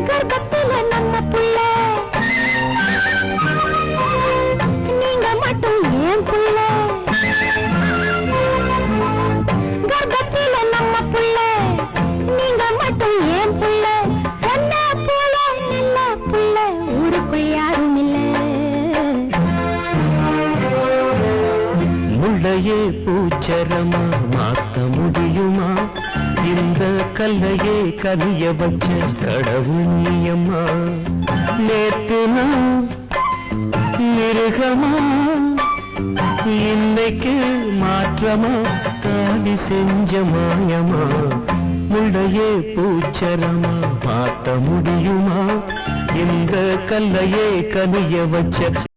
கர்ப்பத்தில நம்ம புள்ள நீங்க மட்டும் ஏன் புள்ள கர்ப்பத்தில நம்ம புள்ள நீங்க மட்டும் ஏன் புள்ள ஒன்ன போல நல்ல புள்ள ஊருக்குள் யாரும் இல்ல முள்ளையே பூச்சரமா மாத்த முடியுமா இந்த கல்லையே கனிய வச்ச கடவுள் நீயம்மா நேத்து நான் மிருகமா இன்னைக்கு மாற்றமா தாடி செஞ்ச மாயமா முள்ளையே பூச்சரமா மாத்த முடியுமா இந்த கல்லையே கனிய வச்ச